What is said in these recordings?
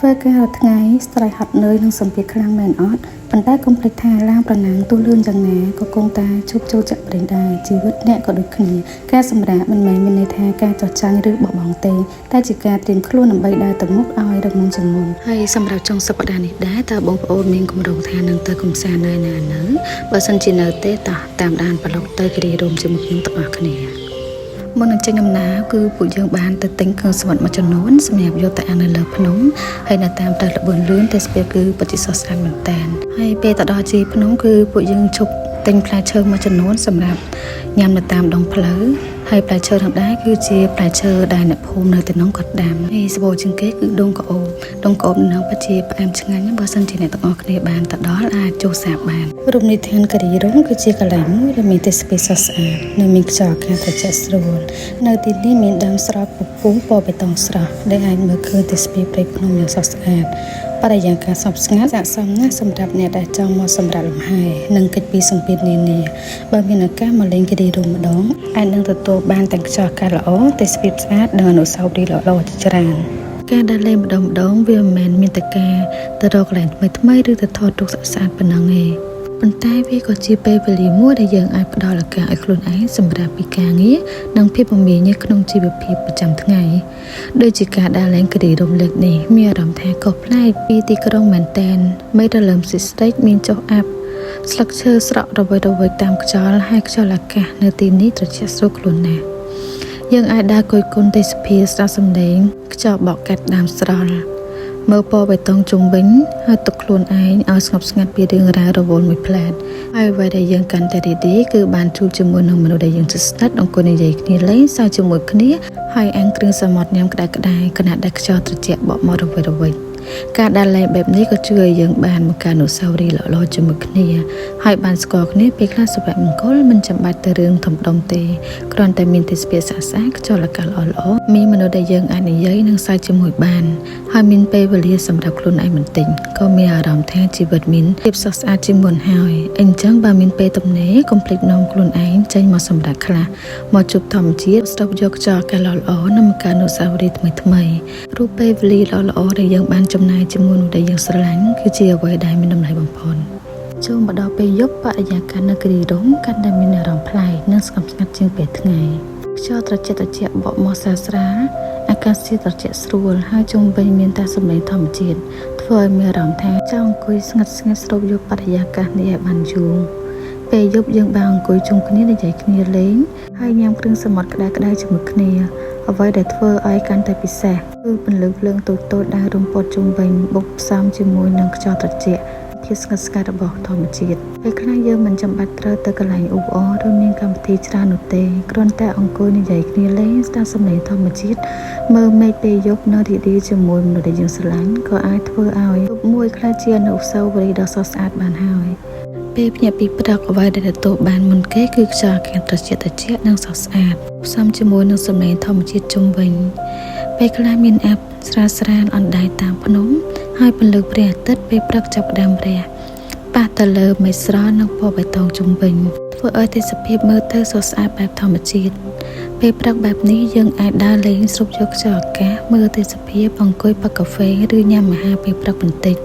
ធ្វើការរត់ថ្ងៃស្រ័យហត់នឿយនិងសម្ពាធខ្លាំងមែនអត់ប៉ុន្តែកុំភ្លេចថាឡានប្រណាំងទូលឿនយ៉ាងណាក៏គង់តែជោគចូលចាក់ប្រេងដែរជីវិតអ្នកក៏ដូចគ្នាការសម្រាកមិនមែនមានន័យថាការចោះចាញ់ឬបោះបង់ទេតែជាការត្រៀមខ្លួនដើម្បីដើរទៅមុខឲ្យរឹងមាំជាងមុនហើយសម្រាប់ចុងសប្តាហ៍នេះដែរតើបងប្អូនមានគម្រោងថានឹងទៅកំសាន្តនៅណានៅបើសិនជានៅទេតោះតាមដានប្លុកទៅគិរីរោមជាមួយខ្ញុំទាំងអស់គ្នាមុននឹងចេញដំណើរគឺពួកយើងបានទៅទិញគ្រឿងសមុទ្រមួយចំនួនសម្រាប់យកទៅអាំងនៅលើភ្នំហើយនៅតាមផ្លូវល្បឿនលឿនទេសភាពគឺពិតជាស្រស់ស្អាតមែនតើហើយពេលទៅដល់ជាភ្នំគឺពួកយើងឈប់ទិញផ្លែឈើមួយចំនួនសម្រាប់ញ៉ាំនៅតាមដងផ្លូវហើយផ្លែឈើទាំងដែរគឺជាផ្លែឈើដែលអ្នកភូមិនៅទីនោះគាត់ដាំហើយស្បូរជាងគេគឺដូងក្អូបនឹងពិតជាផ្អែមឆ្ងាញ់បើសិនជាអ្នកទាំងអស់គ្នាបានទៅដល់អាចចូលសាកបានរមណីយដ្ឋានការីរងគឺជាកន្លែងមួយដែលមានទេសភាពស្រស់ស្អាតនិងមានខ្យល់អាកាសត្រជាក់ស្រួលនៅទីនេះមានដើមស្រស់ពុះពណ៌បេតុងស្រស់ដែលអាចមើលឃើញទេសភាពព្រៃភ្នំយ៉ាងស្រស់ស្អាតបរិយាកាសស្ងប់ស្ងាត់ស័ក្តិសមណាស់សម្រាប់អ្នកដែលចង់មកសម្រាប់លំហែនិងកិច្ចពីសម្ពាធនានាបើមានឱកាសមកលេងគិរីរម្ដងអាចនឹងទទួលបានទាំងខ្យល់អាកាសល្អទេសភាពស្អាតនិងអនុស្សាវរីយ៍ល្អៗជាច្រើនការដើរលេងម្ដងវាមិនមែនមានតែការទៅរកកន្លែងថ្មីឬទៅថតរូបស្អាតប៉ុណ្ណឹងទេប៉ុន្តែវាក៏ជាពេលវេលាមួយដែលយើងអាចផ្ដល់ឱកាសឲ្យខ្លួនឯងសម្រាប់ពីការងារនិងភាពមមាញឹកក្នុងជីវភាពប្រចាំថ្ងៃដូចជាការដើរលេងគិរីរម្លើកនេះមានអារម្មណ៍ថាខុសប្លែកពីទីក្រុងមែនទែនមេរលឹមស៊ីស្តេកមានចុះអាប់ស្លឹកឈើស្រក់រវិចតាមខ្យល់ហើយខ្យល់អាកាសនៅទីនេះត្រជាក់ស្រួលខ្លួនណាស់យើងអាចដើរគយគន់ទេសភាពស្ដាប់សំឡេងខ្យល់បក់កាត់ដើមស្រល់មើលពណ៌បៃតងជុំវិញហើយទុកខ្លួនឯងឲ្យស្ងប់ស្ងាត់ពីរឿងរ៉ាវរវល់មួយផ្លែតហើយអ្វីដែលយើងកាន់តែរីករាយគឺបានជួបជាមួយនឹងមនុស្សដែលយើងជិតស្និទ្ធអង្គុយនិយាយគ្នាលេងសើចជាមួយគ្នាហើយអាំងគ្រឿងសមុទ្រញ៉ាំក្តៅៗខណៈដែលខ្យល់ត្រជាក់បក់មករវិចការដើរលេងបែបនេះក៏ជួយឲ្យយើងបានមកការអនុស្សាវរីយ៍ល្អៗជាមួយគ្នាហើយបានស្គាល់គ្នាពេលខ្លះសុភមង្គលមិនចាំបាច់ទៅរឿងធំដុំទេគ្រាន់តែមានទេសភាពស្អាតខ្យល់អាកាសល្អៗមានមនុស្សដែលយើងអាចនិយាយនិងសើចជាមួយបានហើយមានពេលវេលាសម្រាប់ខ្លួនឯងបន្តិចក៏មានអារម្មណ៍ថាជីវិតមានភាពស្រស់ស្អាតជាងមុនហើយអញ្ចឹងបើមានពេលទំនេរកុំភ្លេចនាំខ្លួនឯងចេញមកសម្រាប់ខ្លះមកជួបធម្មជាតិស្រូបយកខ្យល់អាកាសល្អៗនិងមកការអនុស្សាវរីយ៍ថ្មីៗរូបពេលវេលាល្អៗដែលយើងបានចំណាយជាមួយមនុស្សដែលយើងស្រឡាញ់គឺជាអ្វីដែលមានតម្លៃបំផុតចូលមកដល់ពេលយប់បរិយាកាសនៅគិរីរម្យកាន់តែមានអារម្មណ៍ប្លែកនិងស្ងប់ស្ងាត់ជាងពេលថ្ងៃខ្យល់ត្រជាក់បក់មកស្រាលអាកាសធាតុត្រជាក់ស្រួលហើយជុំវិញមានតែសំឡេងធម្មជាតិធ្វើឲ្យមានអារម្មណ៍ថាចង់អង្គុយស្ងាត់ស្រូបយកបរិយាកាសនេះឲ្យបានយូរពេលយប់យើងបានអង្គុយជុំគ្នានិយាយគ្នាលេងហើយញ៉ាំគ្រឿងសមុទ្រក្តៅៗជាមួយគ្នាអ្វីដែលធ្វើឲ្យកាន់តែពិសេសគឺពន្លឺភ្លើងតូចៗដែលរំពត់ជុំវិញបុកផ្សំជាមួយនឹងខ្យល់ត្រជាក់ភាពស្ងាត់ស្ងាត់របស់ធម្មជាតិពេលខ្លះយើងមិនចាំបាច់ត្រូវទៅកន្លែងអ៊ូអរឬមានកម្មវិធីច្រើននោះទេគ្រាន់តែអង្គុយនិយាយគ្នាលេងស្ដាប់សំឡេងធម្មជាតិមើលមេឃពេលយប់នៅរីករាយជាមួយមនុស្សដែលយើងស្រឡាញ់ក៏អាចធ្វើឲ្យយប់មួយខ្លះជាអនុស្សាវរីយ៍ដ៏ស្រស់ស្អាតបានហើយពេលភ្ញាក់ពីព្រឹកអ្វីដែលទទួលបានមុនគេគឺខ្យល់អាកាសត្រជាក់និងស្រស់ស្អាតផ្សំជាមួយនឹងសំឡេងធម្មជាតិជុំវិញពេលខ្លះមានអាប់ស្រាលអណ្ដែតតាមភ្នំហើយពន្លឺព្រះអាទិត្យពេលព្រឹកចាប់ផ្ដើមរះប៉ះទៅលើមេឃស្រស់និងពណ៌បៃតងជុំវិញធ្វើឲ្យទេសភាពមើលទៅស្រស់ស្អាតបែបធម្មជាតិពេលព្រឹកបែបនេះយើងអាចដើរលេងស្រូបយកខ្យល់អាកាសមើលទេសភាពអង្គុយផឹកកាហ្វេឬញ៉ាំអាហារពេលព្រឹកបន្តិច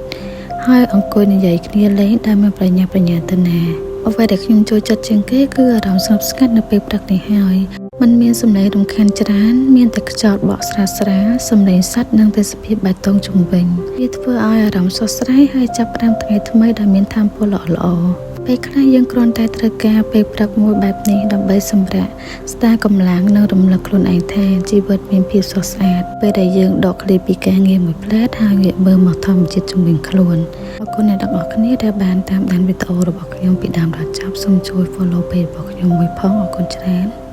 ហើយអង្គុយនិយាយគ្នាលេងដែលមានប្រញ្ញាទៅណាអ្វីដែលខ្ញុំចូលចិត្តជាងគេគឺអារម្មណ៍ស្ងប់ស្ងាត់នៅពេលព្រឹកនេះហើយมันមានសំឡេងរំខានច្រើនមានតែខ្យល់បក់ស្រាលសំឡេងសត្វនិងទេសភាពបៃតងជុំវិញវាធ្វើឲ្យអារម្មណ៍ស្រស់ស្រាយហើយចាប់ផ្ដើមថ្ងៃថ្មីដែលមានថាមពលល្អៗពេលខ្លះយើងគ្រាន់តែត្រូវការពេលព្រឹកមួយបែបនេះដើម្បីសម្រាកស្ដារកម្លាំងនិងរំលឹកខ្លួនឯងថាជីវិតមានភាពស្រស់ស្អាតពេលដែលយើងដកឃ្លាពីការងារមួយផ្លែតហើយងាកមើលមកធម្មជាតិជុំវិញខ្លួនអរគុណអ្នកទាំងអស់គ្នាដែលបានតាមដានវីដេអូរបស់ខ្ញុំពីដើមដល់ចប់សូមជួយ follow page របស់ខ្ញុំមួយផងអរគុណច្រើន